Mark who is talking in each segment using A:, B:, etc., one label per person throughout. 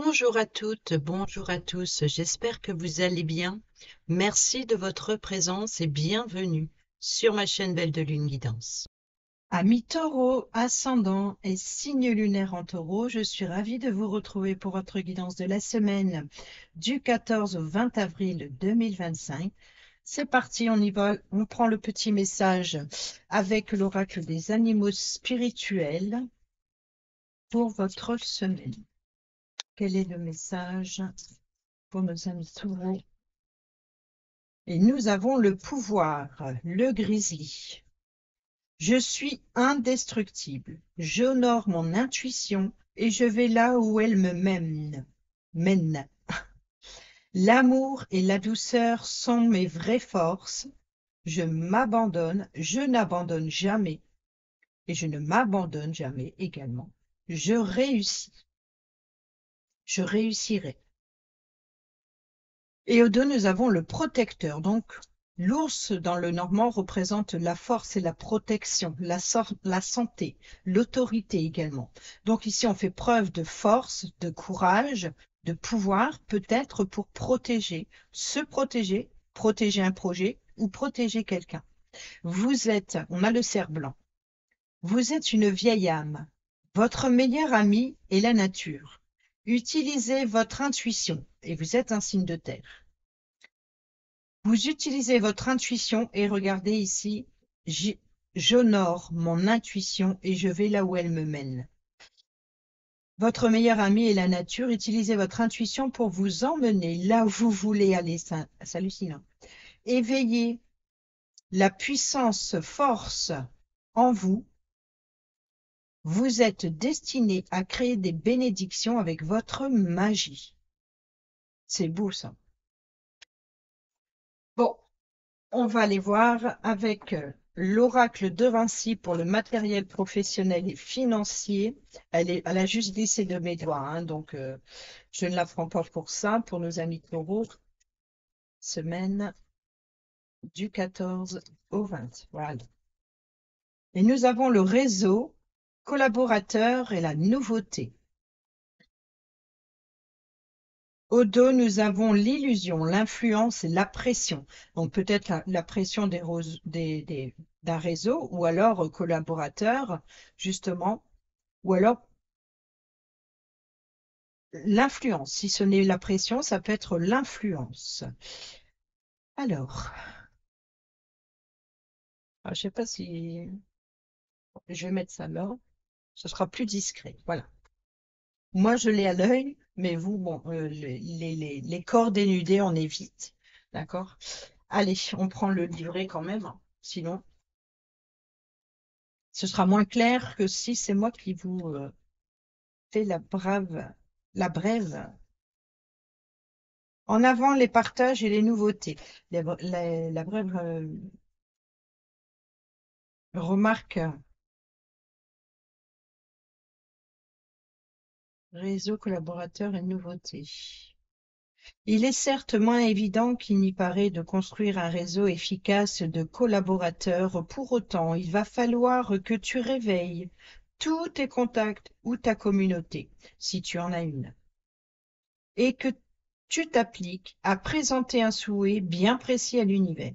A: Bonjour à toutes, bonjour à tous, j'espère que vous allez bien. Merci de votre présence et bienvenue sur ma chaîne Belle de Lune Guidance. Amis taureau, ascendant et signe lunaire en taureau, je suis ravie de vous retrouver pour votre guidance de la semaine du 14 au 20 avril 2025. C'est parti, on y va, on prend le petit message avec l'oracle des animaux spirituels pour votre semaine. Quel est le message pour nos amis taureaux? Et nous avons le pouvoir, le grizzly. Je suis indestructible. J'honore mon intuition et je vais là où elle me mène. L'amour et la douceur sont mes vraies forces. Je m'abandonne, je n'abandonne jamais et je ne m'abandonne jamais également. Je réussis. Je réussirai. Et au dos, nous avons le protecteur. Donc, l'ours dans le normand représente la force et la protection, la santé, l'autorité également. Donc ici, on fait preuve de force, de courage, de pouvoir, peut-être pour protéger, se protéger, protéger un projet ou protéger quelqu'un. Vous êtes, on a le cerf blanc, vous êtes une vieille âme. Votre meilleur ami est la nature. Utilisez votre intuition et vous êtes un signe de terre. Vous utilisez votre intuition et regardez ici, j'honore mon intuition et je vais là où elle me mène. Votre meilleur ami est la nature. Utilisez votre intuition pour vous emmener là où vous voulez aller. C'est hallucinant. Éveillez la puissance, force en vous. Vous êtes destiné à créer des bénédictions avec votre magie. C'est beau ça. Bon, on va aller voir avec l'oracle de Vinci pour le matériel professionnel et financier. Elle a juste glissé de mes doigts, hein, donc je ne la prends pas pour ça. Pour nos amis taureaux, semaine du 14 au 20. Voilà. Et nous avons le réseau, collaborateur et la nouveauté. Au dos, nous avons l'illusion, l'influence et la pression. Donc peut-être la pression d'un réseau ou alors collaborateur, justement, ou alors l'influence. Si ce n'est la pression, ça peut être l'influence. Alors, je ne sais pas si je vais mettre ça là. Ce sera plus discret. Voilà. Moi, je l'ai à l'œil, mais vous, bon, les corps dénudés, on évite. D'accord? Allez, on prend le livret quand même. Sinon, ce sera moins clair que si c'est moi qui vous fais la brève. En avant les partages et les nouveautés. La brève remarque réseau collaborateur et nouveautés. Il est certes moins évident qu'il n'y paraît de construire un réseau efficace de collaborateurs. Pour autant, il va falloir que tu réveilles tous tes contacts ou ta communauté, si tu en as une, et que tu t'appliques à présenter un souhait bien précis à l'univers.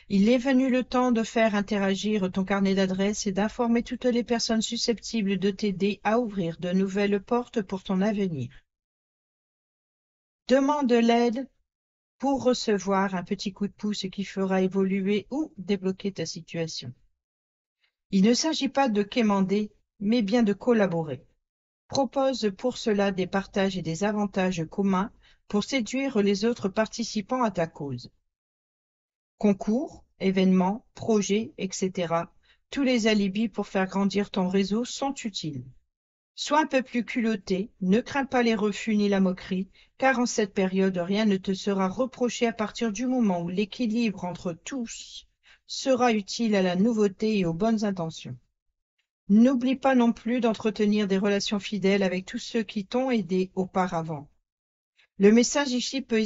A: Il est venu le temps de faire interagir ton carnet d'adresses et d'informer toutes les personnes susceptibles de t'aider à ouvrir de nouvelles portes pour ton avenir. Demande l'aide pour recevoir un petit coup de pouce qui fera évoluer ou débloquer ta situation. Il ne s'agit pas de quémander, mais bien de collaborer. Propose pour cela des partages et des avantages communs pour séduire les autres participants à ta cause. Concours, événements, projets, etc. Tous les alibis pour faire grandir ton réseau sont utiles. Sois un peu plus culotté, ne crains pas les refus ni la moquerie, car en cette période, rien ne te sera reproché à partir du moment où l'équilibre entre tous sera utile à la nouveauté et aux bonnes intentions. N'oublie pas non plus d'entretenir des relations fidèles avec tous ceux qui t'ont aidé auparavant. Le message ici peut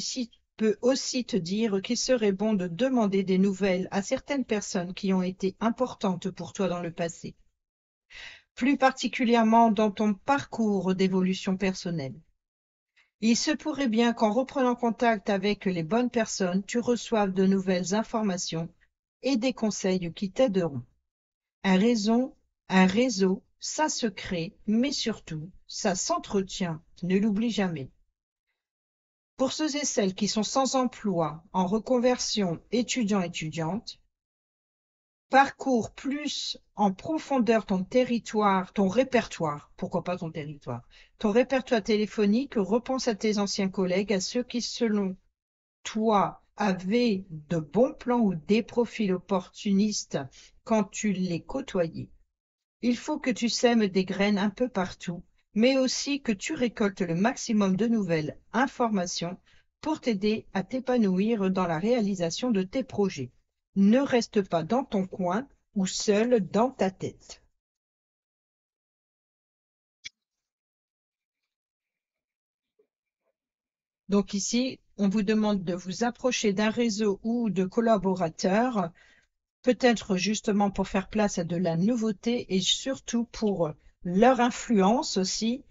A: aussi te dire qu'il serait bon de demander des nouvelles à certaines personnes qui ont été importantes pour toi dans le passé, plus particulièrement dans ton parcours d'évolution personnelle. Il se pourrait bien qu'en reprenant contact avec les bonnes personnes, tu reçoives de nouvelles informations et des conseils qui t'aideront. Un réseau, ça se crée, mais surtout, ça s'entretient. Ne l'oublie jamais. Pour ceux et celles qui sont sans emploi, en reconversion étudiant-étudiante, parcours plus en profondeur ton territoire, ton répertoire, pourquoi pas ton répertoire téléphonique, repense à tes anciens collègues, à ceux qui, selon toi, avaient de bons plans ou des profils opportunistes quand tu les côtoyais. Il faut que tu sèmes des graines un peu partout, mais aussi que tu récoltes le maximum de nouvelles informations pour t'aider à t'épanouir dans la réalisation de tes projets. Ne reste pas dans ton coin ou seul dans ta tête. Donc ici, on vous demande de vous approcher d'un réseau ou de collaborateurs, peut-être justement pour faire place à de la nouveauté et surtout pour leur influence aussi,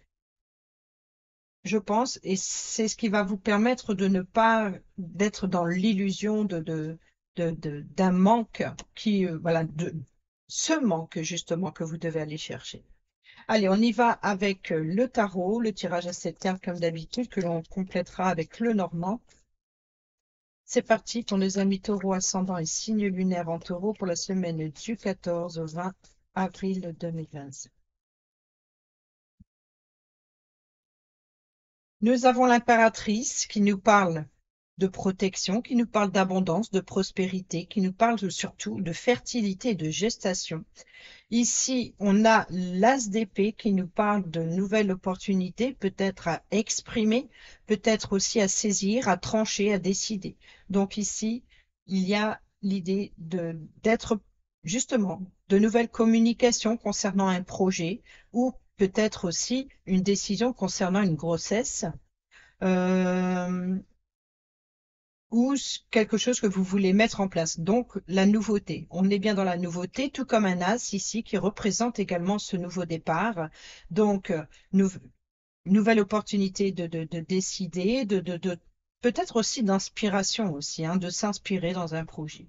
A: je pense, et c'est ce qui va vous permettre de ne pas d'être dans l'illusion d'un manque voilà, de ce manque justement que vous devez aller chercher. Allez, on y va avec le tarot, le tirage à 7 cartes comme d'habitude, que l'on complétera avec le normand. C'est parti pour les amis taureau ascendant et signe lunaire en taureau pour la semaine du 14 au 20 avril 2025. Nous avons l'impératrice qui nous parle de protection, qui nous parle d'abondance, de prospérité, qui nous parle surtout de fertilité et de gestation. Ici, on a l'as d'épée qui nous parle de nouvelles opportunités, peut-être à exprimer, peut-être aussi à saisir, à trancher, à décider. Donc ici, il y a l'idée d'être justement de nouvelles communications concernant un projet ou peut-être aussi une décision concernant une grossesse. Euh, ou quelque chose que vous voulez mettre en place. Donc, la nouveauté. On est bien dans la nouveauté, tout comme un as ici qui représente également ce nouveau départ. Donc, nou- nouvelle opportunité de décider, peut-être aussi d'inspiration aussi, hein, de s'inspirer dans un projet.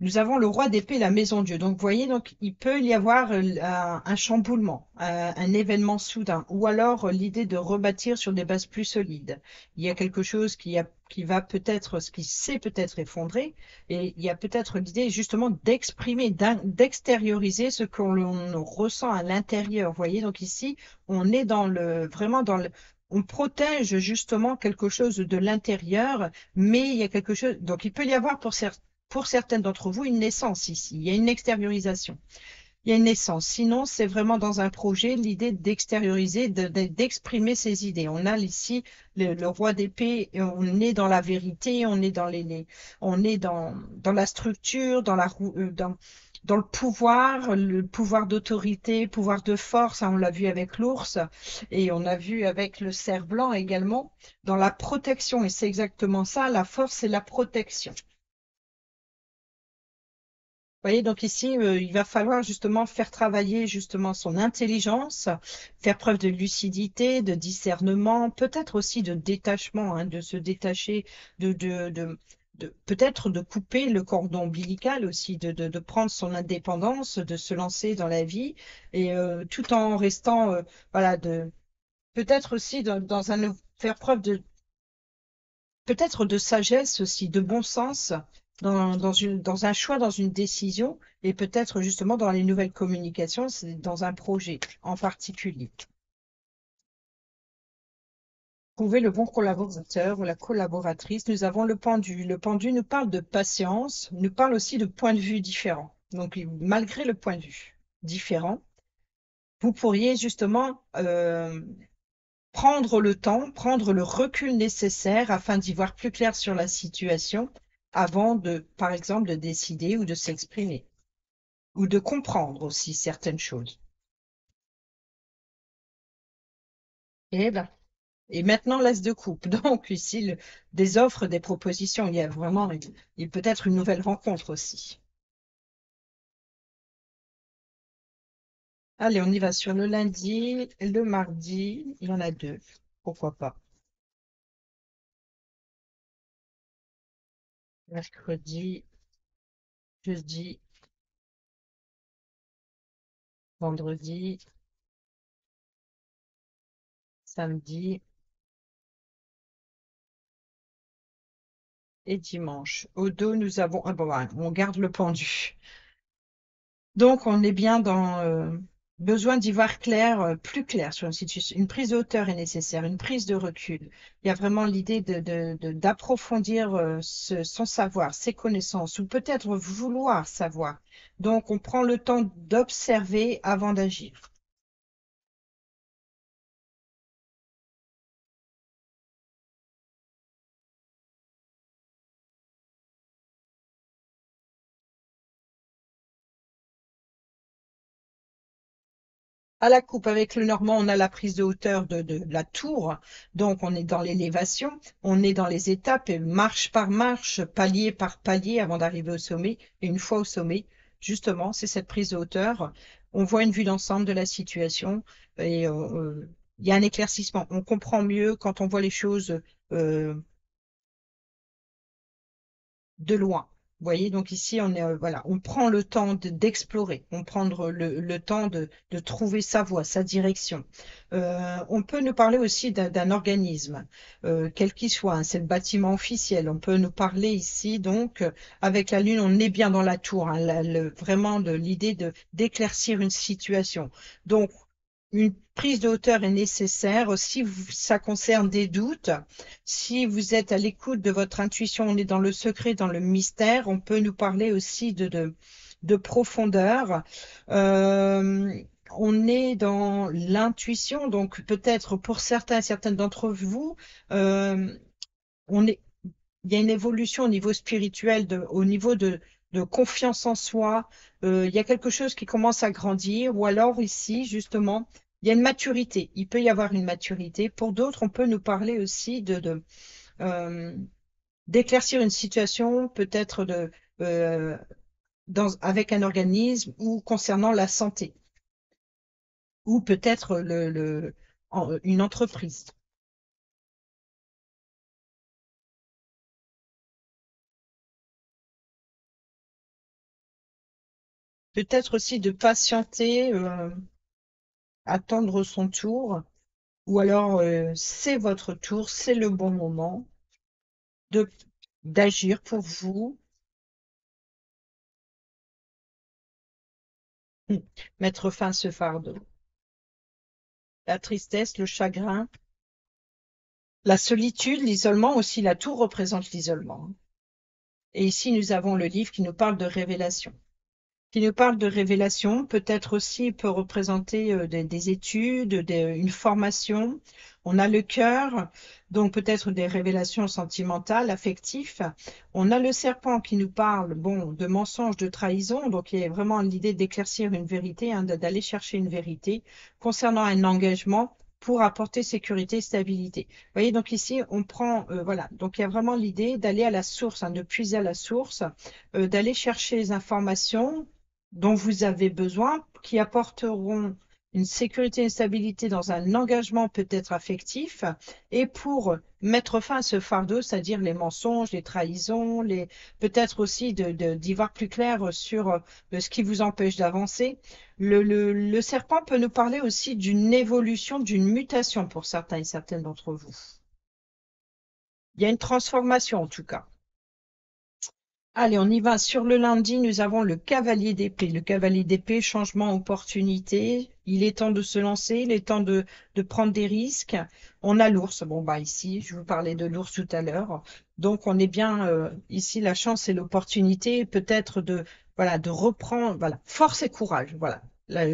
A: Nous avons le roi d'épée, la maison Dieu. Donc, vous voyez, donc, il peut y avoir un chamboulement, un événement soudain, ou alors l'idée de rebâtir sur des bases plus solides. Il y a quelque chose qui va peut-être, ce qui s'est peut-être effondré, et il y a peut-être l'idée justement d'exprimer, d'extérioriser ce que l'on ressent à l'intérieur. Vous voyez, donc ici, on est vraiment on protège justement quelque chose de l'intérieur, mais il y a quelque chose, donc il peut y avoir pour certaines d'entre vous, une naissance ici. Il y a une extériorisation. Il y a une naissance. Sinon, c'est vraiment dans un projet l'idée d'extérioriser, d'exprimer ses idées. On a ici le roi d'épée, et on est dans la vérité, on est on est dans la structure, dans le pouvoir d'autorité, pouvoir de force. Hein, on l'a vu avec l'ours et on a vu avec le cerf blanc également. Dans la protection, et c'est exactement ça, la force et la protection. Voyez, donc ici, il va falloir justement faire travailler justement son intelligence, faire preuve de lucidité, de discernement, peut-être aussi de détachement, hein, de se détacher, de, de, de, peut-être de couper le cordon ombilical aussi, de prendre son indépendance, de se lancer dans la vie, et tout en restant, voilà, peut-être aussi faire preuve peut-être de sagesse aussi, de bon sens dans un choix, dans une décision, et peut-être justement dans les nouvelles communications, c'est dans un projet en particulier. Trouver le bon collaborateur ou la collaboratrice. Nous avons le pendu. Le pendu nous parle de patience, nous parle aussi de points de vue différents. Donc, malgré le point de vue différent, vous pourriez justement prendre le temps, prendre le recul nécessaire afin d'y voir plus clair sur la situation avant par exemple, de décider ou de s'exprimer ou de comprendre aussi certaines choses. Et ben, et maintenant, l'as de coupe. Donc, ici, des offres, des propositions. Il y a vraiment, il peut être une nouvelle rencontre aussi. Allez, on y va sur le lundi, le mardi, il y en a deux, pourquoi pas. Mercredi, jeudi, vendredi, samedi et dimanche. Au dos, nous avons... Ah bon, ouais, on garde le pendu. Donc, on est bien dans besoin d'y voir clair, plus clair sur une situation. Une prise de hauteur est nécessaire, une prise de recul. Il y a vraiment l'idée d'approfondir son savoir, ses connaissances, ou peut-être vouloir savoir. Donc, on prend le temps d'observer avant d'agir. À la coupe, avec le normand, on a la prise de hauteur de la tour. Donc, on est dans l'élévation, on est dans les étapes, et marche par marche, palier par palier avant d'arriver au sommet. Et une fois au sommet, justement, c'est cette prise de hauteur. On voit une vue d'ensemble de la situation et il y a un éclaircissement. On comprend mieux quand on voit les choses euh, de loin. Vous voyez, donc ici, on est, voilà, on prend le temps d'explorer, on prend le temps de trouver sa voie, sa direction. On peut nous parler aussi d'un organisme, quel qu'il soit, hein, c'est le bâtiment officiel. On peut nous parler ici, donc, avec la Lune, on est bien dans la tour, hein, vraiment de l'idée d'éclaircir une situation. Donc, une prise de hauteur est nécessaire si ça concerne des doutes. Si vous êtes à l'écoute de votre intuition, on est dans le secret, dans le mystère. On peut nous parler aussi de profondeur. Euh, on est dans l'intuition, donc peut-être pour certains, certaines d'entre vous, euh, on est, il y a une évolution au niveau spirituel, au niveau de confiance en soi. Il y a quelque chose qui commence à grandir, ou alors ici, justement, il y a une maturité. Il peut y avoir une maturité. Pour d'autres, on peut nous parler aussi euh, d'éclaircir une situation, peut-être avec un organisme ou concernant la santé, ou peut-être une entreprise. Peut-être aussi de patienter, attendre son tour, ou alors c'est votre tour, c'est le bon moment de d'agir pour vous, mettre fin à ce fardeau. La tristesse, le chagrin, la solitude, l'isolement aussi, la tour représente l'isolement. Et ici, nous avons le livre qui nous parle de révélation. Qui nous parle de révélation, peut-être aussi peut représenter des études, une formation. On a le cœur, donc peut-être des révélations sentimentales, affectives. On a le serpent qui nous parle, bon, de mensonges, de trahison. Donc il y a vraiment l'idée d'éclaircir une vérité, hein, d'aller chercher une vérité concernant un engagement pour apporter sécurité et stabilité. Vous voyez, donc ici, on prend, voilà, donc il y a vraiment l'idée d'aller à la source, hein, de puiser à la source, d'aller chercher les informations dont vous avez besoin, qui apporteront une sécurité et une stabilité dans un engagement peut-être affectif, et pour mettre fin à ce fardeau, c'est-à-dire les mensonges, les trahisons, peut-être aussi d'y voir plus clair sur ce qui vous empêche d'avancer. Le serpent peut nous parler aussi d'une évolution, d'une mutation pour certains et certaines d'entre vous. Il y a une transformation en tout cas. Allez, on y va. Sur le lundi, nous avons le cavalier d'épée. Le cavalier d'épée, changement, opportunité. Il est temps de se lancer, il est temps de prendre des risques. On a l'ours. Bon, bah ici, je vous parlais de l'ours tout à l'heure. Donc, on est bien ici, la chance et l'opportunité, peut-être voilà, de reprendre, voilà, force et courage. Voilà. Là,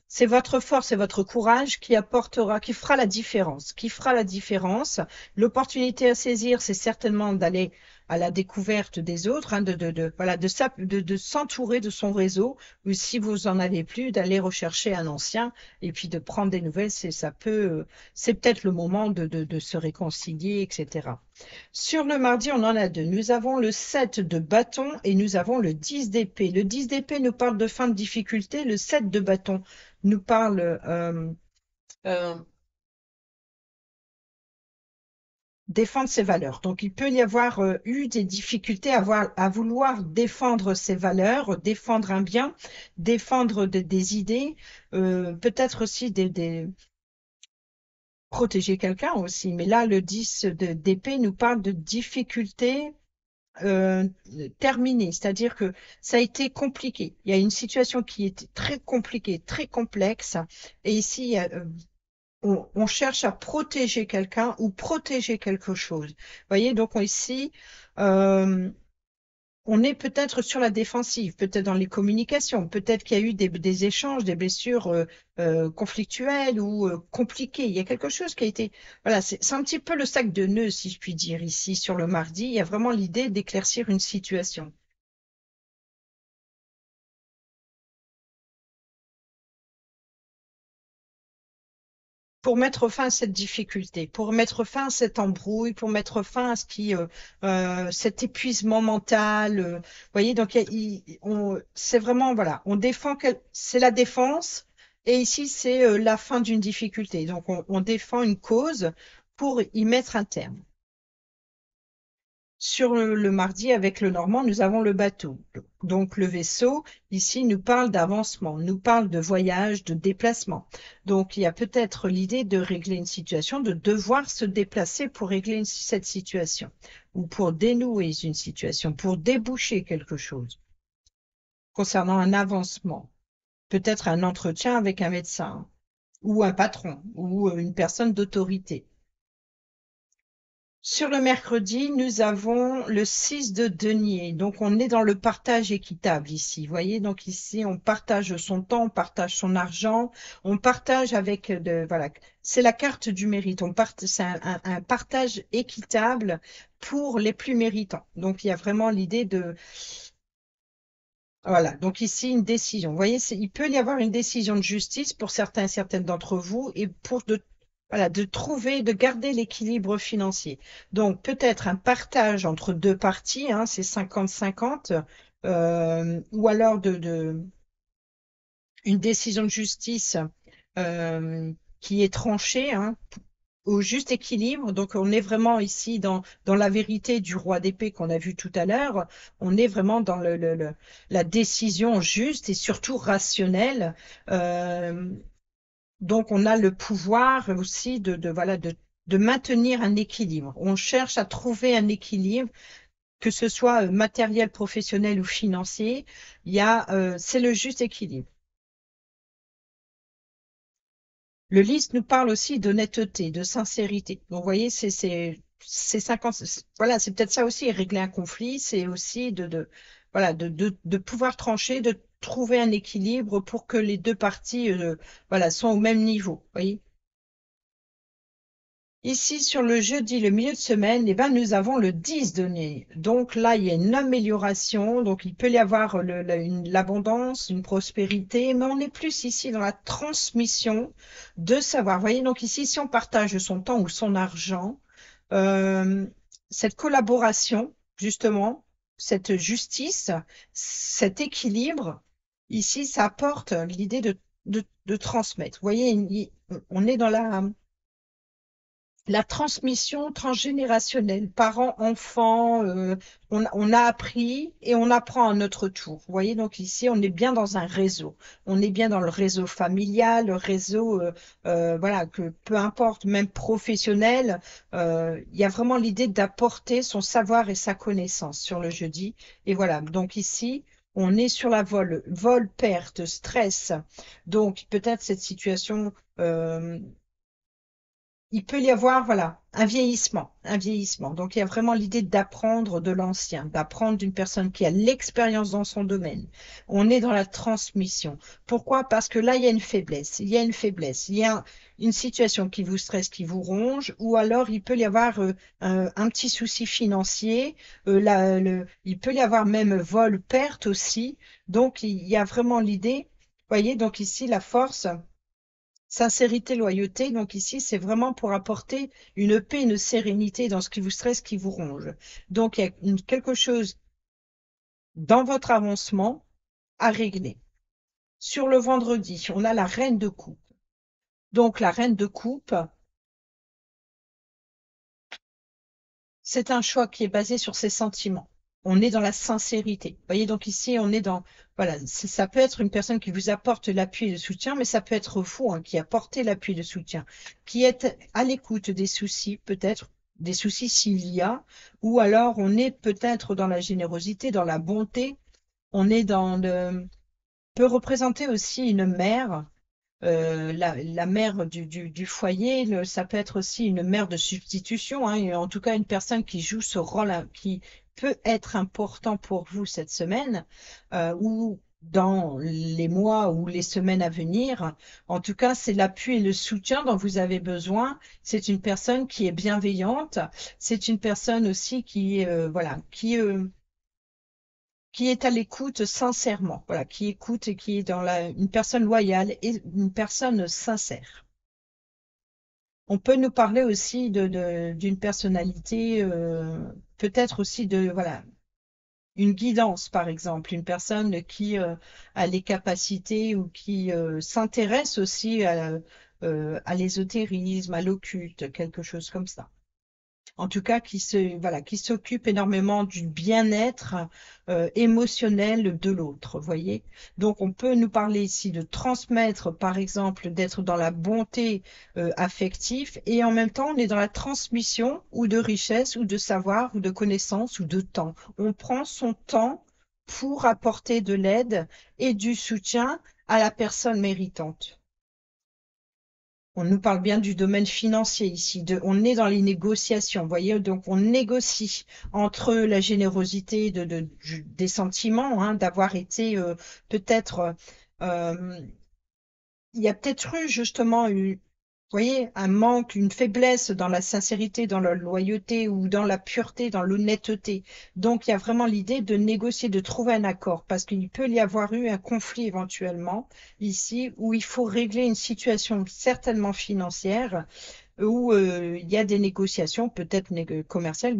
A: c'est votre force et votre courage qui apportera, qui fera la différence, qui fera la différence. L'opportunité à saisir, c'est certainement d'aller à la découverte des autres, hein, voilà, de s'entourer de son réseau, ou si vous en avez plus, d'aller rechercher un ancien et puis de prendre des nouvelles, c'est peut-être le moment de se réconcilier, etc. Sur le mardi, on en a deux. Nous avons le 7 de bâton et nous avons le 10 d'épée. Le 10 d'épée nous parle de fin de difficulté, le 7 de bâton nous parle défendre ses valeurs. Donc, il peut y avoir eu des difficultés à vouloir défendre ses valeurs, défendre un bien, défendre des idées, peut-être aussi protéger quelqu'un aussi. Mais là, le 10 d'épée nous parle de difficultés terminées, c'est-à-dire que ça a été compliqué. Il y a une situation qui est très compliquée, très complexe. Et ici, on cherche à protéger quelqu'un ou protéger quelque chose. Vous voyez, donc ici, euh, on est peut-être sur la défensive, peut-être dans les communications, peut-être qu'il y a eu des échanges, des blessures conflictuelles ou compliquées. Il y a quelque chose qui a été... Voilà, c'est un petit peu le sac de nœuds, si je puis dire, ici, sur le mardi. Il y a vraiment l'idée d'éclaircir une situation. Pour mettre fin à cette difficulté, pour mettre fin à cette embrouille, pour mettre fin à cet épuisement mental. Vous voyez, donc c'est vraiment voilà, on défend c'est la défense et ici c'est la fin d'une difficulté. Donc on défend une cause pour y mettre un terme. Sur le mardi, avec le Normand, nous avons le bateau. Donc le vaisseau, ici, nous parle d'avancement, nous parle de voyage, de déplacement. Donc il y a peut-être l'idée de régler une situation, de devoir se déplacer pour régler cette situation, ou pour dénouer une situation, pour déboucher quelque chose. Concernant un avancement, peut-être un entretien avec un médecin, ou un patron, ou une personne d'autorité. Sur le mercredi, nous avons le 6 de denier. Donc, on est dans le partage équitable ici. Vous voyez, donc ici, on partage son temps, on partage son argent, on partage voilà, c'est la carte du mérite. C'est un partage équitable pour les plus méritants. Donc, il y a vraiment l'idée voilà. Donc ici, une décision. Vous voyez, il peut y avoir une décision de justice pour certains et certaines d'entre vous et voilà, de trouver, de garder l'équilibre financier. Donc peut-être un partage entre deux parties, hein, c'est 50-50, ou alors une décision de justice qui est tranchée, hein, au juste équilibre. Donc, on est vraiment ici dans la vérité du roi d'épée qu'on a vu tout à l'heure. On est vraiment dans la décision juste et surtout rationnelle. Euh, donc, on a le pouvoir aussi voilà, de maintenir un équilibre. On cherche à trouver un équilibre, que ce soit matériel, professionnel ou financier. C'est le juste équilibre. Le lys nous parle aussi d'honnêteté, de sincérité. Donc, vous voyez, c'est 50, voilà, c'est peut-être ça aussi, régler un conflit, c'est aussi voilà, de pouvoir trancher, de trouver un équilibre pour que les deux parties, voilà, soient au même niveau. Vous voyez? Ici, sur le jeudi, le milieu de semaine, eh ben, nous avons le 10 donné. Donc là, il y a une amélioration. Donc, il peut y avoir l'abondance, une prospérité, mais on est plus ici dans la transmission de savoir. Vous voyez, donc ici, si on partage son temps ou son argent, euh, cette collaboration, justement, cette justice, cet équilibre, ici, ça apporte l'idée de transmettre. Vous voyez, on est dans la transmission transgénérationnelle, parents, enfants, on a appris et on apprend à notre tour. Vous voyez, donc ici, on est bien dans un réseau. On est bien dans le réseau familial, le réseau, voilà, que peu importe, même professionnel, il y a vraiment l'idée d'apporter son savoir et sa connaissance sur le jeudi. Et voilà, donc ici, on est sur la vol, perte, stress. Donc peut-être cette situation il peut y avoir, voilà, un vieillissement, un vieillissement. Donc, il y a vraiment l'idée d'apprendre de l'ancien, d'apprendre d'une personne qui a l'expérience dans son domaine. On est dans la transmission. Pourquoi? Parce que là, il y a une faiblesse. Il y a une faiblesse. Il y a une situation qui vous stresse, qui vous ronge, ou alors il peut y avoir un petit souci financier. Il peut y avoir même vol, perte aussi. Donc, il y a vraiment l'idée. Voyez, donc ici, la force. Sincérité, loyauté, donc ici, c'est vraiment pour apporter une paix, une sérénité dans ce qui vous stresse, qui vous ronge. Donc, il y a quelque chose dans votre avancement à régler. Sur le vendredi, on a la reine de coupe. Donc la reine de coupe, c'est un choix qui est basé sur ses sentiments. On est dans la sincérité. Vous voyez, donc ici, on est dans, voilà, ça peut être une personne qui vous apporte l'appui et le soutien, mais ça peut être vous qui apportez l'appui et le soutien, qui êtes à l'écoute des soucis, peut-être des soucis s'il y a, ou alors on est peut-être dans la générosité, dans la bonté, on est dans le, peut représenter aussi une mère la mère du foyer, ça peut être aussi une mère de substitution, hein, et en tout cas une personne qui joue ce rôle qui peut être important pour vous cette semaine ou dans les mois ou les semaines à venir. En tout cas, c'est l'appui et le soutien dont vous avez besoin. C'est une personne qui est bienveillante. C'est une personne aussi qui, voilà, qui est à l'écoute sincèrement, voilà, qui écoute et qui est dans une personne loyale et une personne sincère. On peut nous parler aussi d'une personnalité, peut-être aussi de, voilà, une guidance, par exemple, une personne qui a les capacités ou qui s'intéresse aussi à l'ésotérisme, à l'occulte, quelque chose comme ça. En tout cas, voilà, qui s'occupe énormément du bien-être émotionnel de l'autre, voyez. Donc, on peut nous parler ici de transmettre, par exemple, d'être dans la bonté affective, et en même temps, on est dans la transmission ou de richesse, ou de savoir, ou de connaissance, ou de temps. On prend son temps pour apporter de l'aide et du soutien à la personne méritante. On nous parle bien du domaine financier ici. On est dans les négociations, vous voyez, donc on négocie entre la générosité des sentiments, hein, d'avoir été peut-être, euh, il y a peut-être eu justement vous voyez, un manque, une faiblesse dans la sincérité, dans la loyauté ou dans la pureté, dans l'honnêteté. Donc, il y a vraiment l'idée de négocier, de trouver un accord, parce qu'il peut y avoir eu un conflit éventuellement ici où il faut régler une situation certainement financière, où il y a des négociations, peut-être commerciales,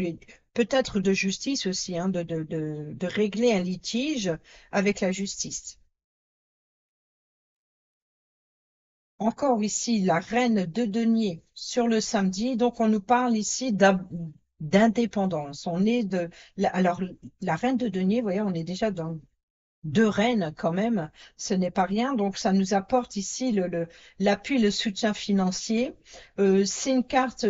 A: peut-être de justice aussi, hein, de régler un litige avec la justice. Encore ici, la reine de denier sur le samedi. Donc, on nous parle ici d'indépendance. On est alors, la reine de denier, vous voyez, on est déjà dans deux reines quand même, ce n'est pas rien. Donc ça nous apporte ici l'appui, le soutien financier. C'est une carte,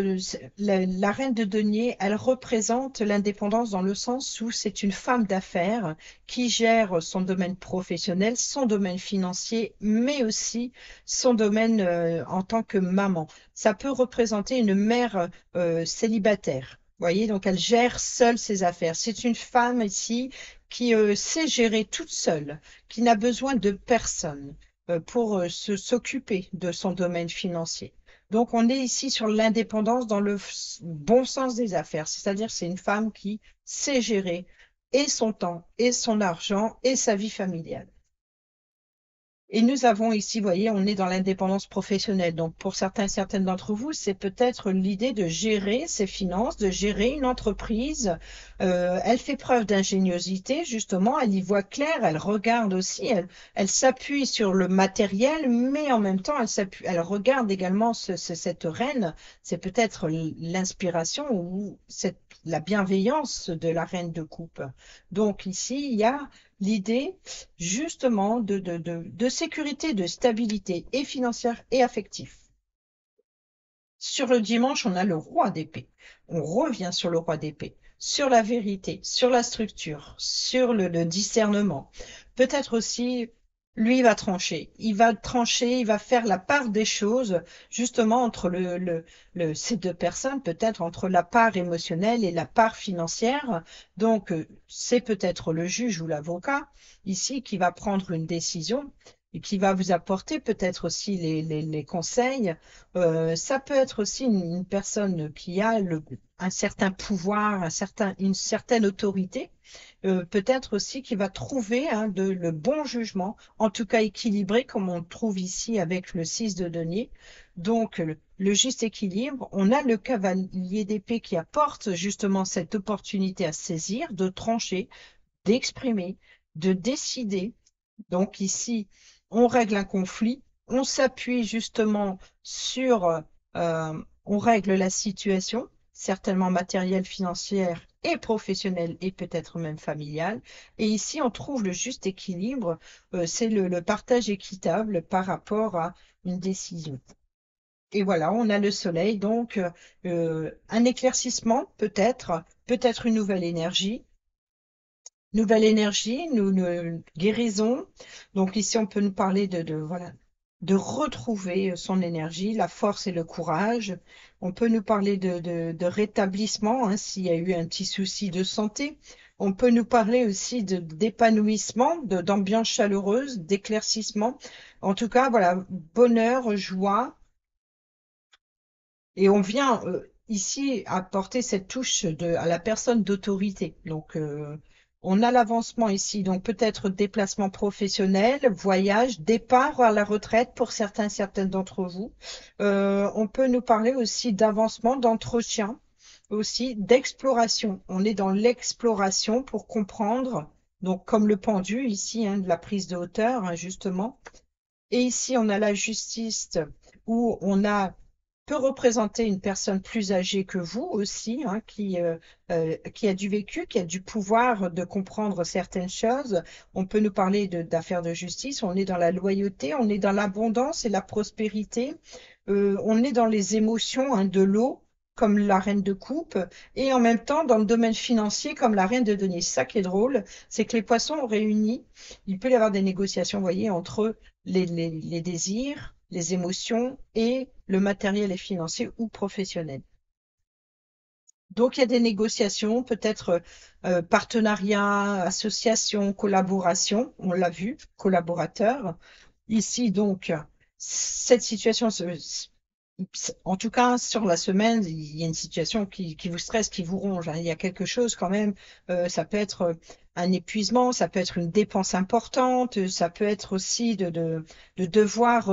A: la reine de denier, elle représente l'indépendance dans le sens où c'est une femme d'affaires qui gère son domaine professionnel, son domaine financier, mais aussi son domaine en tant que maman. Ça peut représenter une mère célibataire. Vous voyez, donc elle gère seule ses affaires. C'est une femme ici qui sait gérer toute seule, qui n'a besoin de personne pour s'occuper de son domaine financier. Donc, on est ici sur l'indépendance dans le bon sens des affaires, c'est-à-dire c'est une femme qui sait gérer et son temps, et son argent, et sa vie familiale. Et nous avons ici, vous voyez, on est dans l'indépendance professionnelle. Donc, pour certaines d'entre vous, c'est peut-être l'idée de gérer ses finances, de gérer une entreprise. Elle fait preuve d'ingéniosité, justement. Elle y voit clair. Elle regarde aussi. Elle s'appuie sur le matériel, mais en même temps, elle regarde également cette reine. C'est peut-être l'inspiration ou la bienveillance de la reine de coupe. Donc, ici, il y a l'idée justement de sécurité, de stabilité et financière et affective. Sur le dimanche, on a le roi d'épée. On revient sur le roi d'épée, sur la vérité, sur la structure, sur le discernement. Peut-être aussi, lui, il va trancher. Il va trancher, il va faire la part des choses, justement, entre ces deux personnes, peut-être entre la part émotionnelle et la part financière. Donc, c'est peut-être le juge ou l'avocat, ici, qui va prendre une décision et qui va vous apporter peut-être aussi les conseils. Ça peut être aussi une personne qui a un certain pouvoir, une certaine autorité, peut-être aussi qui va trouver hein, le bon jugement, en tout cas équilibré, comme on le trouve ici avec le 6 de denier. Donc, le juste équilibre, on a le cavalier d'épée qui apporte justement cette opportunité à saisir, de trancher, d'exprimer, de décider. Donc ici, on règle un conflit, on s'appuie justement sur, on règle la situation, certainement matérielle, financière et professionnelle et peut-être même familiale. Et ici, on trouve le juste équilibre, c'est le partage équitable par rapport à une décision. Et voilà, on a le soleil, donc un éclaircissement peut-être, peut-être une nouvelle énergie, nous guérison. Donc ici, on peut nous parler voilà, de retrouver son énergie, la force et le courage. On peut nous parler de rétablissement, hein, s'il y a eu un petit souci de santé. On peut nous parler aussi d'épanouissement, d'ambiance chaleureuse, d'éclaircissement. En tout cas, voilà, bonheur, joie. Et on vient ici apporter cette touche à la personne d'autorité. Donc, on a l'avancement ici. Donc, peut-être déplacement professionnel, voyage, départ à la retraite pour certaines d'entre vous. On peut nous parler aussi d'avancement, d'entretien, aussi d'exploration. On est dans l'exploration pour comprendre. Donc, comme le pendu ici, hein, de la prise de hauteur, hein, justement. Et ici, on a la justice où on a peut représenter une personne plus âgée que vous aussi, hein, qui a du vécu, qui a du pouvoir de comprendre certaines choses. On peut nous parler d'affaires de justice, on est dans la loyauté, on est dans l'abondance et la prospérité, on est dans les émotions, hein, de l'eau, comme la reine de coupe, et en même temps dans le domaine financier comme la reine de denier. Ça qui est drôle, c'est que les poissons réunis, il peut y avoir des négociations, vous voyez, entre les désirs, les émotions et le matériel et financier ou professionnel. Donc, il y a des négociations, peut-être partenariat, association, collaboration, on l'a vu, collaborateurs. Ici, donc, cette situation, en tout cas, sur la semaine, il y a une situation qui vous stresse, qui vous ronge, hein. Il y a quelque chose quand même, ça peut être un épuisement, ça peut être une dépense importante, ça peut être aussi de devoir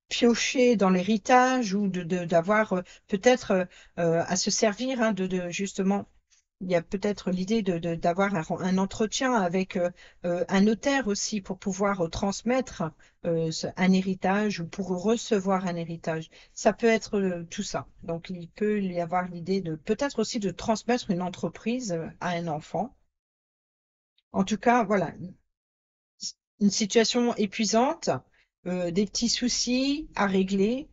A: piocher dans l'héritage ou d'avoir peut-être à se servir, hein, justement il y a peut-être l'idée d'avoir un entretien avec un notaire aussi pour pouvoir transmettre un héritage ou pour recevoir un héritage. Ça peut être tout ça. Donc, il peut y avoir l'idée de peut-être aussi de transmettre une entreprise à un enfant. En tout cas, voilà, une situation épuisante, des petits soucis à régler,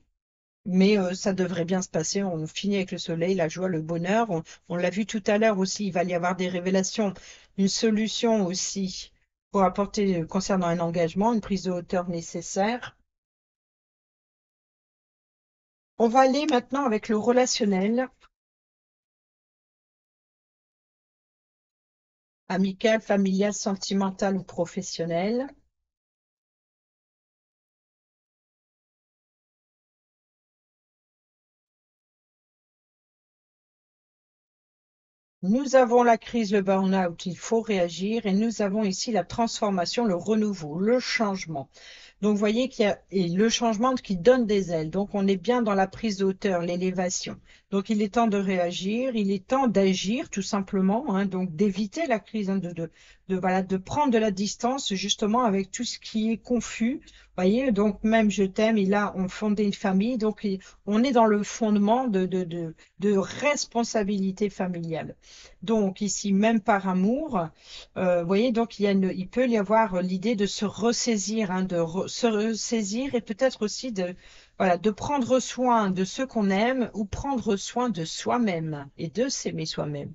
A: mais ça devrait bien se passer. On finit avec le soleil, la joie, le bonheur. On l'a vu tout à l'heure aussi, il va y avoir des révélations, une solution aussi pour apporter concernant un engagement, une prise de hauteur nécessaire. On va aller maintenant avec le relationnel, amical, familial, sentimental ou professionnel. Nous avons la crise, le burn-out, il faut réagir et nous avons ici la transformation, le renouveau, le changement. Donc, vous voyez qu'il y a et le changement qui donne des ailes. Donc, on est bien dans la prise de hauteur, l'élévation. Donc, il est temps de réagir, il est temps d'agir, tout simplement, hein, donc d'éviter la crise, hein, voilà, de prendre de la distance, justement, avec tout ce qui est confus. Vous voyez, donc, même je t'aime, et là, on fondait une famille. Donc, on est dans le fondement de responsabilité familiale. Donc, ici, même par amour, vous voyez, donc il peut y avoir l'idée de se ressaisir, hein, se ressaisir et peut-être aussi voilà, de prendre soin de ceux qu'on aime ou prendre soin de soi-même et de s'aimer soi-même.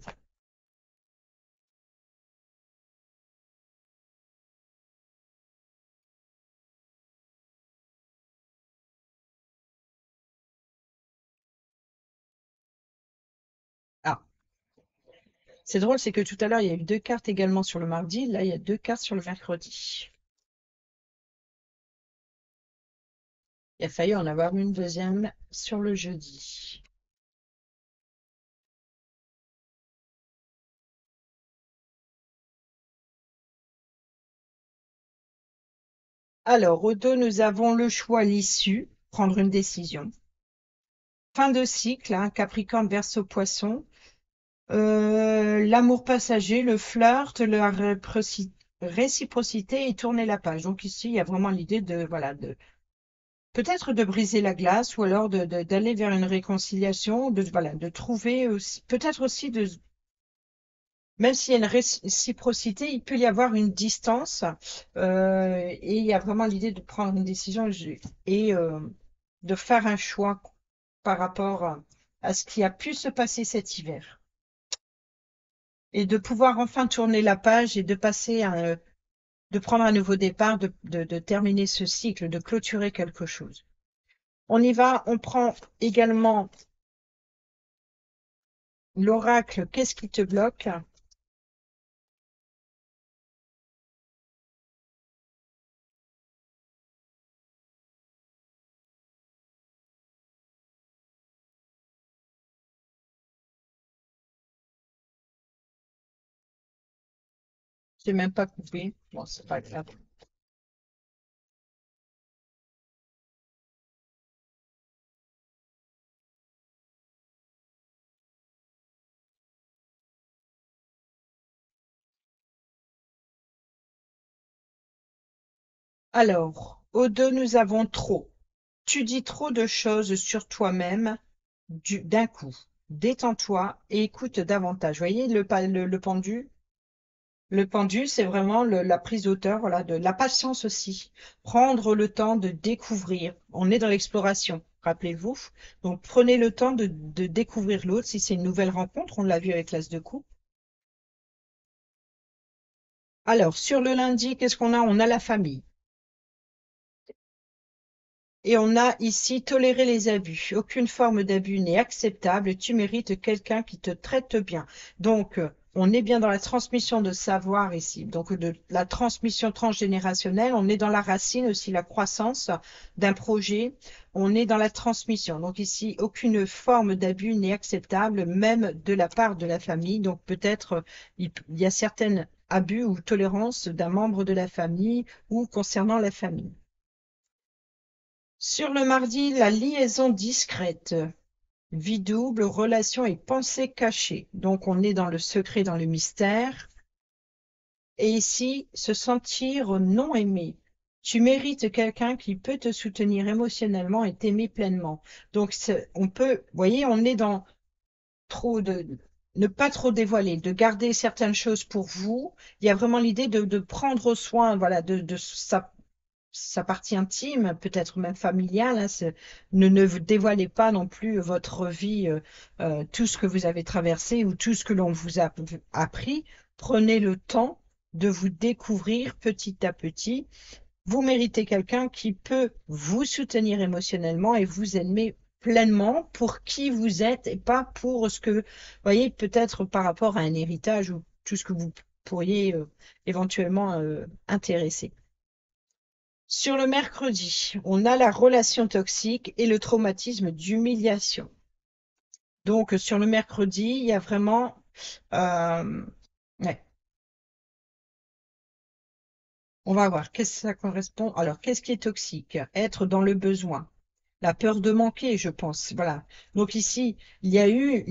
A: Ah, c'est drôle, c'est que tout à l'heure, il y a eu deux cartes également sur le mardi. Là, il y a deux cartes sur le mercredi. Il a failli en avoir une deuxième sur le jeudi. Alors, au dos, nous avons le choix, l'issue, prendre une décision. Fin de cycle, hein, Capricorne, Verseau, Poisson. L'amour passager, le flirt, la réciprocité et tourner la page. Donc ici, il y a vraiment l'idée de, voilà, de peut-être de briser la glace ou alors d'aller vers une réconciliation, voilà, de trouver aussi, peut-être aussi de, même s'il y a une réciprocité, il peut y avoir une distance et il y a vraiment l'idée de prendre une décision et de faire un choix par rapport à ce qui a pu se passer cet hiver et de pouvoir enfin tourner la page et de passer de prendre un nouveau départ, de terminer ce cycle, de clôturer quelque chose. On y va, on prend également l'oracle, qu'est-ce qui te bloque? J'ai même pas coupé. Bon, c'est pas grave. Alors, au deux, nous avons trop. Tu dis trop de choses sur toi-même d'un coup. Détends-toi et écoute davantage. Vous voyez le pendu? Le pendu, c'est vraiment la prise d'auteur, voilà, de la patience aussi. Prendre le temps de découvrir. On est dans l'exploration, rappelez-vous. Donc, prenez le temps de découvrir l'autre. Si c'est une nouvelle rencontre, on l'a vu avec l'As de coupe. Alors, sur le lundi, qu'est-ce qu'on a? On a la famille. Et on a ici toléré les abus. Aucune forme d'abus n'est acceptable. Tu mérites quelqu'un qui te traite bien. Donc, on est bien dans la transmission de savoir ici. Donc, de la transmission transgénérationnelle. On est dans la racine aussi, la croissance d'un projet. On est dans la transmission. Donc, ici, aucune forme d'abus n'est acceptable, même de la part de la famille. Donc, peut-être, il y a certains abus ou tolérances d'un membre de la famille ou concernant la famille. Sur le mardi, la liaison discrète, vie double, relation et pensée cachée. Donc on est dans le secret, dans le mystère. Et ici, se sentir non aimé. Tu mérites quelqu'un qui peut te soutenir émotionnellement et t'aimer pleinement. Donc on peut, vous voyez, on est dans trop de ne pas trop dévoiler, de garder certaines choses pour vous. Il y a vraiment l'idée de prendre soin, voilà, de sa partie intime, peut-être même familiale. Hein, ne vous dévoilez pas non plus votre vie, tout ce que vous avez traversé ou tout ce que l'on vous a appris. Prenez le temps de vous découvrir petit à petit. Vous méritez quelqu'un qui peut vous soutenir émotionnellement et vous aimer pleinement pour qui vous êtes et pas pour ce que, vous voyez, peut-être par rapport à un héritage ou tout ce que vous pourriez éventuellement intéresser. Sur le mercredi, on a la relation toxique et le traumatisme d'humiliation. Donc, sur le mercredi, il y a vraiment... ouais, on va voir qu'est-ce que ça correspond. Alors, qu'est-ce qui est toxique? Être dans le besoin. La peur de manquer, je pense. Voilà. Donc ici, il y a eu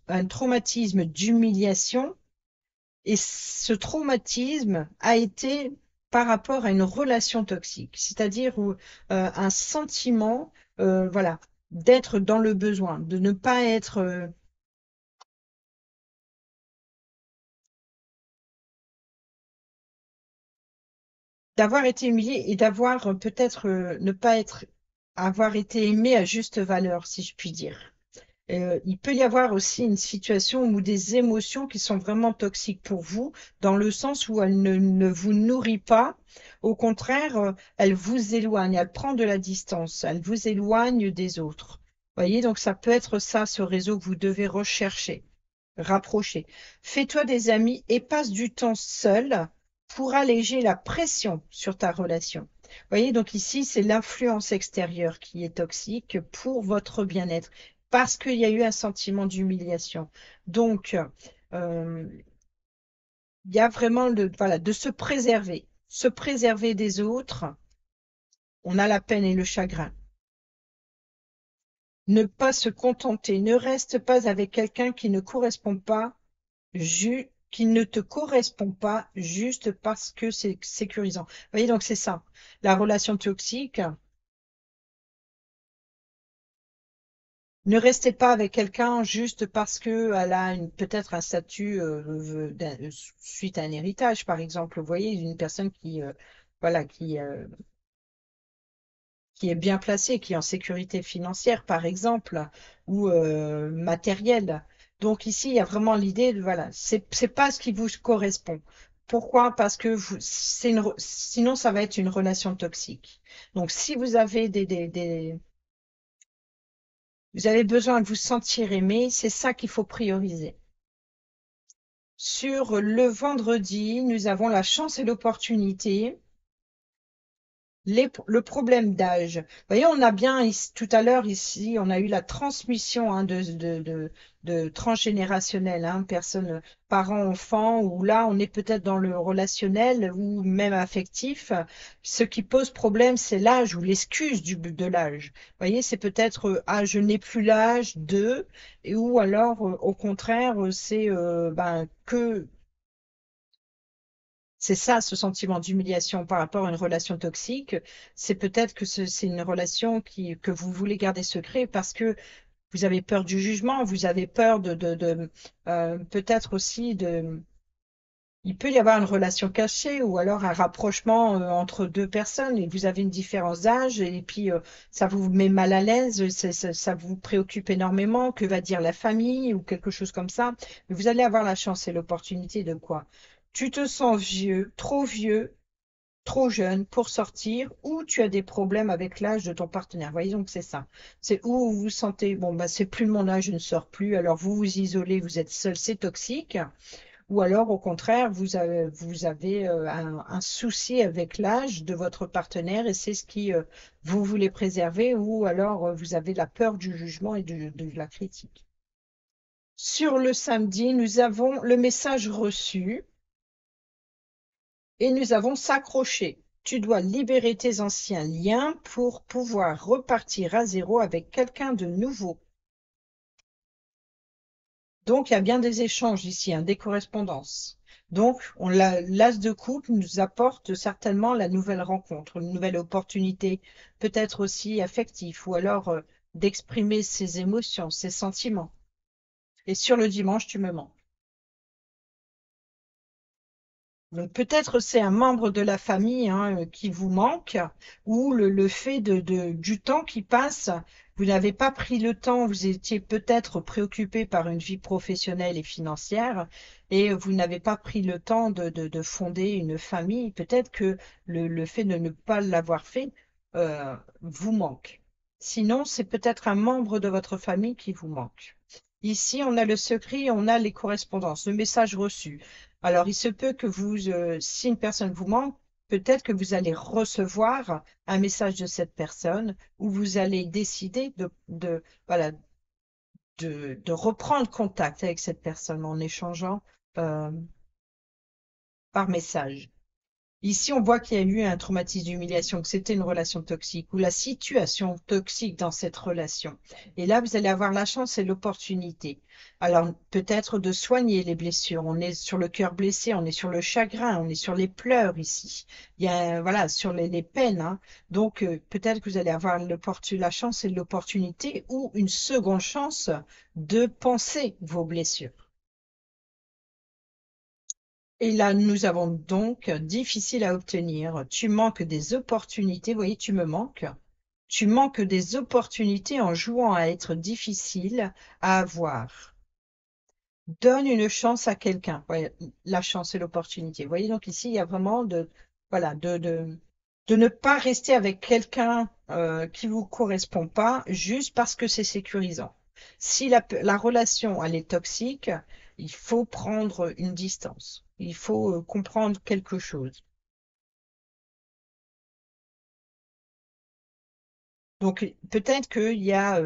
A: un traumatisme d'humiliation et ce traumatisme a été par rapport à une relation toxique, c'est-à-dire un sentiment, voilà, d'être dans le besoin, de ne pas être, d'avoir été humilié et d'avoir peut-être ne pas être, avoir été aimé à juste valeur, si je puis dire. Il peut y avoir aussi une situation ou des émotions qui sont vraiment toxiques pour vous, dans le sens où elles ne vous nourrissent pas. Au contraire, elles vous éloignent, elles prennent de la distance, elles vous éloignent des autres. Voyez, donc ça peut être ça, ce réseau que vous devez rechercher, rapprocher. Fais-toi des amis et passe du temps seul pour alléger la pression sur ta relation. Voyez, donc ici, c'est l'influence extérieure qui est toxique pour votre bien-être parce qu'il y a eu un sentiment d'humiliation. Donc, euh, il y a vraiment voilà, de se préserver des autres. On a la peine et le chagrin. Ne pas se contenter, ne reste pas avec quelqu'un qui ne correspond pas, qui ne te correspond pas juste parce que c'est sécurisant. Vous voyez, donc c'est ça. La relation toxique, ne restez pas avec quelqu'un juste parce que elle a peut-être un statut suite à un héritage, par exemple. Vous voyez, une personne voilà, qui est bien placé, qui est en sécurité financière, par exemple, ou matérielle. Donc ici, il y a vraiment l'idée de, voilà, c'est pas ce qui vous correspond. Pourquoi? Parce que sinon, ça va être une relation toxique. Donc, si vous avez vous avez besoin de vous sentir aimé, c'est ça qu'il faut prioriser. Sur le vendredi, nous avons la chance et l'opportunité. Le problème d'âge. Vous voyez, on a bien tout à l'heure ici, on a eu la transmission de transgénérationnel, hein, personne, parents, enfants, où là, on est peut-être dans le relationnel ou même affectif. Ce qui pose problème, c'est l'âge ou l'excuse de l'âge. Vous voyez, c'est peut-être ah, je n'ai plus l'âge de, ou alors au contraire, c'est ben, que c'est ça, ce sentiment d'humiliation par rapport à une relation toxique. C'est peut-être que c'est une relation que vous voulez garder secret parce que vous avez peur du jugement, vous avez peur peut-être aussi il peut y avoir une relation cachée ou alors un rapprochement entre deux personnes et vous avez une différence d'âge et puis ça vous met mal à l'aise, ça vous préoccupe énormément, que va dire la famille ou quelque chose comme ça. Mais vous allez avoir la chance et l'opportunité de quoi? Tu te sens vieux, trop jeune pour sortir ou tu as des problèmes avec l'âge de ton partenaire. Voyez donc c'est ça. C'est où vous vous sentez, bon, bah, c'est plus mon âge, je ne sors plus, alors vous vous isolez, vous êtes seul, c'est toxique. Ou alors, au contraire, vous avez un souci avec l'âge de votre partenaire et c'est ce qui vous voulez préserver ou alors vous avez la peur du jugement et de la critique. Sur le samedi, nous avons le message reçu et nous avons s'accrocher. Tu dois libérer tes anciens liens pour pouvoir repartir à zéro avec quelqu'un de nouveau. Donc, il y a bien des échanges ici, hein, des correspondances. Donc, l'as de coupe nous apporte certainement la nouvelle rencontre, une nouvelle opportunité, peut-être aussi affective, ou alors d'exprimer ses émotions, ses sentiments. Et sur le dimanche, tu me mens. Donc peut-être c'est un membre de la famille hein, qui vous manque ou le fait du temps qui passe, vous n'avez pas pris le temps, vous étiez peut-être préoccupé par une vie professionnelle et financière et vous n'avez pas pris le temps de fonder une famille. Peut-être que le fait de ne pas l'avoir fait vous manque. Sinon, c'est peut-être un membre de votre famille qui vous manque. Ici, on a le secret, on a les correspondances, le message reçu. Alors, il se peut que si une personne vous manque, peut-être que vous allez recevoir un message de cette personne où vous allez décider voilà, de reprendre contact avec cette personne en échangeant euh, par message. Ici, on voit qu'il y a eu un traumatisme d'humiliation, que c'était une relation toxique ou la situation toxique dans cette relation. Et là, vous allez avoir la chance et l'opportunité. Alors, peut-être de soigner les blessures. On est sur le cœur blessé, on est sur le chagrin, on est sur les pleurs ici. Il y a, voilà, sur les peines. Hein. Donc, peut-être que vous allez avoir la chance et l'opportunité ou une seconde chance de penser vos blessures. Et là, nous avons donc difficile à obtenir. Tu manques des opportunités. Vous voyez, tu me manques. Tu manques des opportunités en jouant à être difficile à avoir. Donne une chance à quelqu'un. Ouais, la chance et l'opportunité. Vous voyez, donc ici, il y a vraiment voilà, de ne pas rester avec quelqu'un qui vous correspond pas juste parce que c'est sécurisant. Si la relation, elle est toxique, il faut prendre une distance. Il faut comprendre quelque chose. Donc, peut-être qu'il y a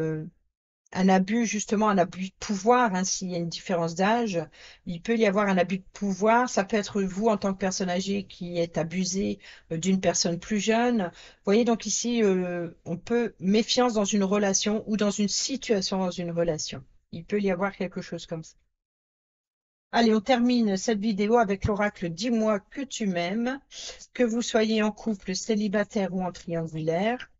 A: un abus, justement, un abus de pouvoir, hein, s'il y a une différence d'âge, il peut y avoir un abus de pouvoir. Ça peut être vous, en tant que personne âgée, qui êtes abusé d'une personne plus jeune. Vous voyez, donc ici, on peut méfiance dans une relation ou dans une situation dans une relation. Il peut y avoir quelque chose comme ça. Allez, on termine cette vidéo avec l'oracle Dis-moi que tu m'aimes, que vous soyez en couple, célibataire ou en triangulaire.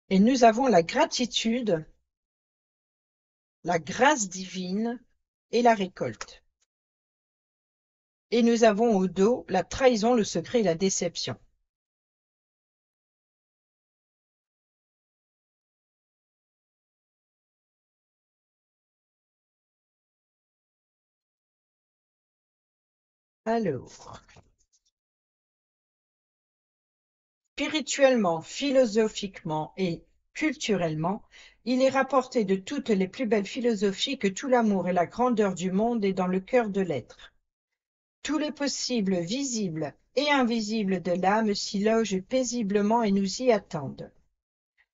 A: Et nous avons la gratitude, la grâce divine et la récolte. Et nous avons au dos la trahison, le secret et la déception. Alors, spirituellement, philosophiquement et culturellement, il est rapporté de toutes les plus belles philosophies que tout l'amour et la grandeur du monde est dans le cœur de l'être. Tous les possibles visibles et invisibles de l'âme s'y logent paisiblement et nous y attendent.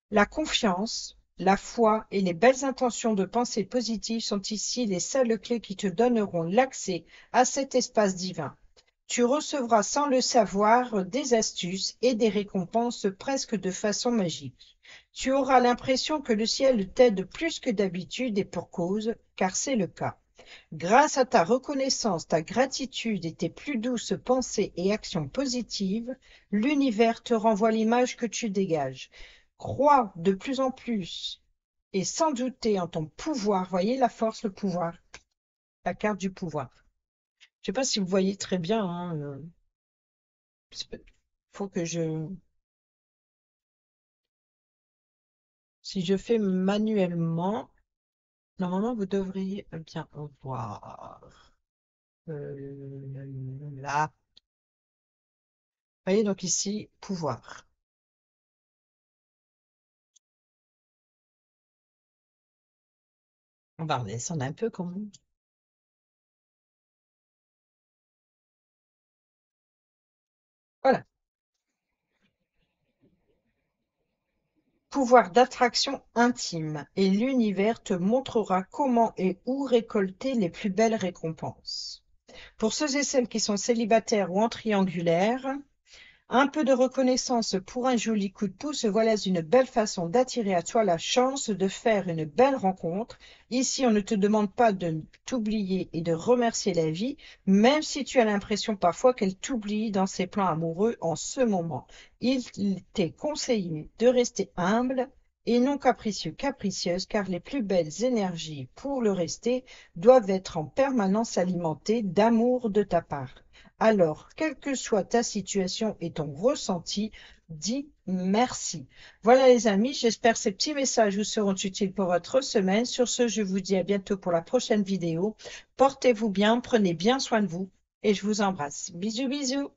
A: La confiance, la foi et les belles intentions de pensée positive sont ici les seules clés qui te donneront l'accès à cet espace divin. Tu recevras sans le savoir des astuces et des récompenses presque de façon magique. Tu auras l'impression que le ciel t'aide plus que d'habitude et pour cause, car c'est le cas. Grâce à ta reconnaissance, ta gratitude et tes plus douces pensées et actions positives, l'univers te renvoie l'image que tu dégages. Crois de plus en plus et sans douter en ton pouvoir. Voyez la force, le pouvoir, la carte du pouvoir. Je ne sais pas si vous voyez très bien, hein, faut que je... Si je fais manuellement, normalement vous devriez bien voir. Là. Vous voyez donc ici, pouvoir. On va redescendre un peu quand même. Voilà. Pouvoir d'attraction intime et l'univers te montrera comment et où récolter les plus belles récompenses. Pour ceux et celles qui sont célibataires ou en triangulaire, un peu de reconnaissance pour un joli coup de pouce, voilà une belle façon d'attirer à toi la chance de faire une belle rencontre. Ici, on ne te demande pas de t'oublier et de remercier la vie, même si tu as l'impression parfois qu'elle t'oublie dans ses plans amoureux en ce moment. Il t'est conseillé de rester humble et non capricieux, capricieuse, car les plus belles énergies pour le rester doivent être en permanence alimentées d'amour de ta part. Alors, quelle que soit ta situation et ton ressenti, dis merci. Voilà les amis, j'espère que ces petits messages vous seront utiles pour votre semaine. Sur ce, je vous dis à bientôt pour la prochaine vidéo. Portez-vous bien, prenez bien soin de vous et je vous embrasse. Bisous, bisous.